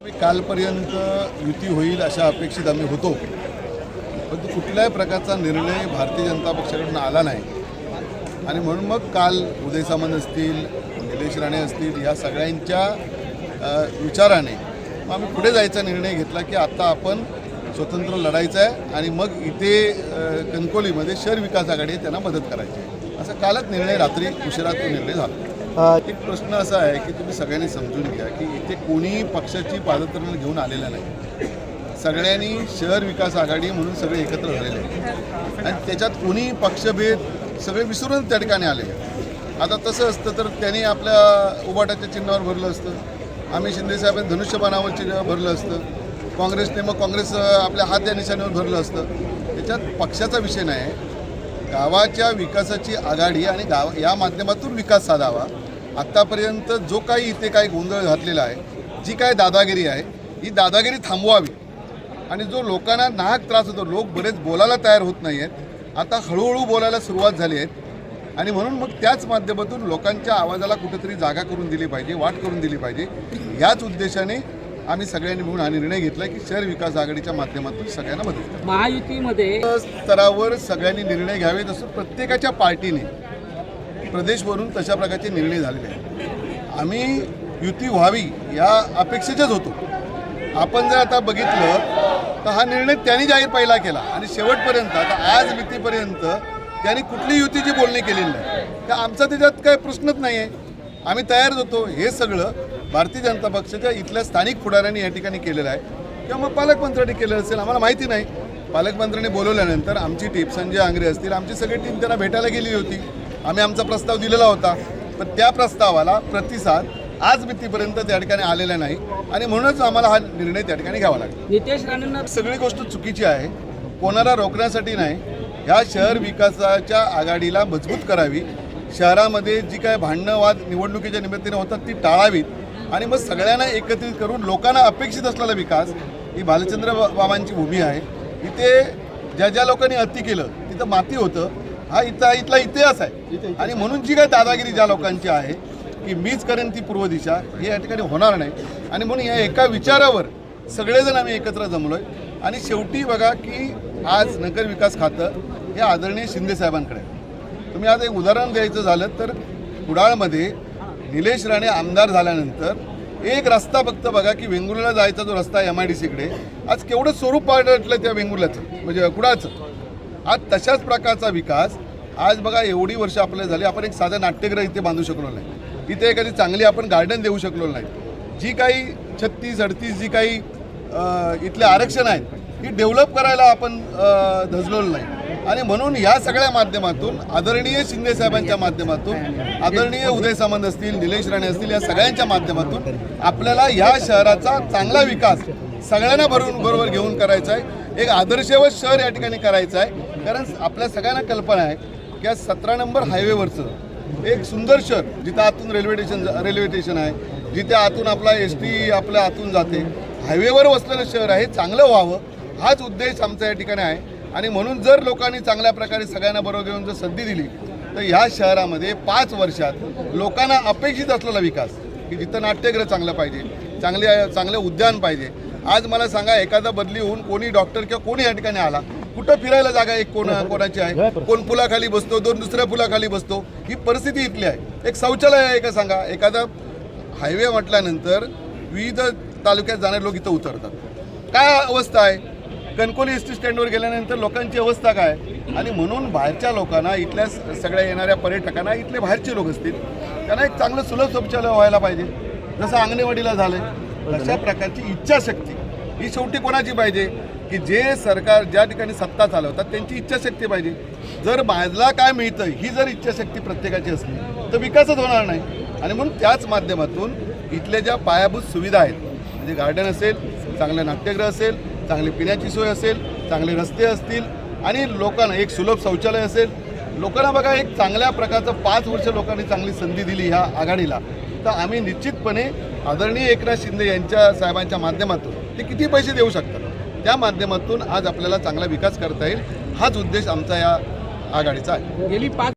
कालपर्यंत युती होईल अशा अपेक्षित आम्ही होतो, परंतु कुठल्याही प्रकारचा निर्णय भारतीय जनता पक्षाकडून आला नाही आणि म्हणून मग काल उदय सामंत असतील, निलेश राणे असतील, या सगळ्यांच्या विचाराने आम्ही पुढे जायचा निर्णय घेतला की आता आपण स्वतंत्र लढायचं आहे आणि मग इथे कणकवलीमध्ये शहर विकास आघाडी त्यांना मदत करायची आहे, असा कालच निर्णय रात्री उशिरा तो निर्णय झाला. एक प्रश्न असा आहे की तुम्ही सगळ्यांनी समजून घ्या की इथे कोणी पक्षाची पादत्राणं घेऊन आलेलं नाही. सगळ्यांनी शहर विकास आघाडी म्हणून सगळे एकत्र झालेले आहेत आणि त्याच्यात कोणी पक्षभेद सगळे विसरून त्या ठिकाणी आलेले. आता तसं असतं तर त्यांनी आपल्या उबाटाच्या चिन्हावर भरलं असतं, आम्ही शिंदेसाहेबांनी धनुष्यबाणावर चिन्ह भरलं असतं, काँग्रेसने मग काँग्रेस आपल्या हात या निशाणीवर भरलं असतं. त्याच्यात पक्षाचा विषय नाही, गावाच्या विकासाची आघाडी आणि या माध्यमातून विकास साधावा. आत्तापर्यंत जो काही इथे काही गोंधळ घातलेला आहे, जी काय दादागिरी आहे, ही दादागिरी थांबवावी आणि जो लोकांना नाहक त्रास होतो, लोक बरेच बोलायला तयार होत नाही आहेत, आता हळूहळू बोलायला सुरुवात झाली आहे आणि म्हणून मग त्याच माध्यमातून लोकांच्या आवाजाला कुठेतरी जागा करून दिली पाहिजे, वाट करून दिली पाहिजे. याच उद्देशाने आम्ही सगळ्यांनी मिळून हा निर्णय घेतला की शहर विकास आघाडीच्या माध्यमातून सगळ्यांना मदत करा. महायुतीमध्ये स्तरावर सगळ्यांनी निर्णय घ्यावेत असं प्रत्येकाच्या पार्टीने प्रदेशवरून तशा प्रकारचे निर्णय झालेले आहेत. आम्ही युती व्हावी या अपेक्षेचेच होतो. आपण जर आता बघितलं तर हा निर्णय त्यांनी जाहीर पहिला केला आणि शेवटपर्यंत आता आज मितीपर्यंत त्यांनी कुठली युतीची बोलणी केलेली नाही. तर आमचा त्याच्यात काही प्रश्नच नाही आहे, आम्ही तयारच होतो. हे सगळं भारतीय जनता पक्षाच्या इथल्या स्थानिक पुढाऱ्यांनी या ठिकाणी केलेलं आहे किंवा मग पालकमंत्र्यांनी केलेलं असेल, आम्हाला माहिती नाही. पालकमंत्र्यांनी बोलवल्यानंतर आमची टीम, संजय आंग्रे असतील, आमची सगळी टीम त्यांना भेटायला गेली होती. आम्ही आमचा प्रस्ताव दिलेला होता, पण त्या प्रस्तावाला प्रतिसाद आज मितीपर्यंत त्या ठिकाणी आलेला नाही आणि म्हणूनच आम्हाला हा निर्णय त्या ठिकाणी घ्यावा लागला. नितेश राणेंना सगळी गोष्ट चुकीची आहे, कोणाला रोखण्यासाठी नाही. ह्या शहर विकासाच्या आघाडीला मजबूत करावी, शहरामध्ये जी काय भांडणं वाद निवडणुकीच्या निमित्ताने होतात ती टाळावीत आणि मग सगळ्यांना एकत्रित करून लोकांना अपेक्षित असलेला विकास, ही भालचंद्र बाबांची भूमी आहे. इथे ज्या ज्या लोकांनी अति केलं तिथं माती होतं, हा इथला इतिहास आहे आणि म्हणून जी काय दादागिरी ज्या लोकांची आहे की मीच करेन ती पूर्व दिशा, हे या ठिकाणी होणार नाही. आणि म्हणून या एका विचारावर सगळेजण आम्ही एकत्र जमलोय आणि शेवटी बघा की आज नगर विकास खातं हे आदरणीय शिंदेसाहेबांकडे. तुम्ही आता एक उदाहरण द्यायचं झालं तर कुडाळमध्ये निलेश राणे आमदार झाल्यानंतर एक रस्ता फक्त बघा की वेंगुर्ल्याला जायचा जो रस्ता MIDCकडे आज केवढं स्वरूप पालटलं त्या वेंगुर्ल्याचं, म्हणजे कुडाळचं. आज तशाच प्रकारचा विकास आज बघा एवढी वर्ष आपल्याला झाली, आपण एक साधं नाट्यगृह इथे बांधू शकलो नाही, इथे एखादी चांगली आपण गार्डन देऊ शकलो नाही. जी काही 36-38 जी काही इथले आरक्षण आहेत ही डेव्हलप करायला आपण धजलेलो नाही. आणि म्हणून या सगळ्या माध्यमातून आदरणीय शिंदेसाहेबांच्या माध्यमातून, आदरणीय उदय सामंत असतील, निलेश राणे असतील, या सगळ्यांच्या माध्यमातून आपल्याला या शहराचा चांगला विकास सगळ्यांना बरोबर घेऊन करायचा आहे. एक आदर्शवत शहर या ठिकाणी करायचं आहे. कारण आपल्या सगळ्यांना कल्पना आहे की या 17 नंबर हायवेवरचं एक सुंदर शहर, जिथं आतून रेल्वे स्टेशन आहे, जिथे आतून आपला ST आपल्या आतून जाते, हायवेवर वसलेलं शहर आहे, चांगलं व्हावं हाच उद्देश आमचा या ठिकाणी आहे. आणि म्हणून जर लोकांनी चांगल्या प्रकारे सगळ्यांना बरोबर घेऊन जर संधी दिली तर ह्या शहरामध्ये 5 वर्षात लोकांना अपेक्षित असलेला विकास, की जिथं नाट्यगृह चांगलं पाहिजे, चांगले उद्यान पाहिजे. आज मला सांगा, एखादा बदली होऊन कोणी डॉक्टर किंवा कोणी या ठिकाणी आला, कुठं फिरायला जागा एक कोणाची आहे, कोण पुलाखाली बसतो, दुसऱ्या पुलाखाली बसतो, ही परिस्थिती इथली आहे. एक शौचालय आहे का सांगा. एखादा हायवे म्हटल्यानंतर विविध तालुक्यात जाणारे लोक इथं उतरतात, काय अवस्था आहे. कणकवली ST स्टँडवर गेल्यानंतर लोकांची अवस्था काय. आणि म्हणून बाहेरच्या लोकांना, इथल्या सगळ्या येणाऱ्या पर्यटकांना, इथले बाहेरचे लोक असतील, त्यांना एक चांगलं सुलभ शौचालय व्हायला पाहिजे, जसं अंगणवाडीला झालं. तशा प्रकारची इच्छाशक्ती ही शेवटी कोणाची पाहिजे, की जे सरकार ज्या ठिकाणी सत्ता चालवतात त्यांची इच्छाशक्ती पाहिजे. जर माझला काय मिळतं ही जर इच्छाशक्ती प्रत्येकाची असली तर विकासच होणार नाही. आणि म्हणून त्याच माध्यमातून इथल्या ज्या पायाभूत सुविधा आहेत, म्हणजे गार्डन असेल, चांगलं नाट्यगृह असेल, चांगली पिण्याची सोय असेल, चांगले रस्ते असतील आणि लोकांना एक सुलभ शौचालय असेल, लोकांना बघा एक चांगल्या प्रकारचं 5 वर्ष लोकांनी चांगली संधी दिली ह्या आघाडीला, तर आम्ही निश्चितपणे आदरणीय एकनाथ शिंदे यांच्या साहेबांच्या माध्यमातून ते किती पैसे देऊ शकतात त्या माध्यमातून आज आपल्याला चांगला विकास करता येईल, हाच उद्देश आमचा या आघाडीचा आहे. गेली 5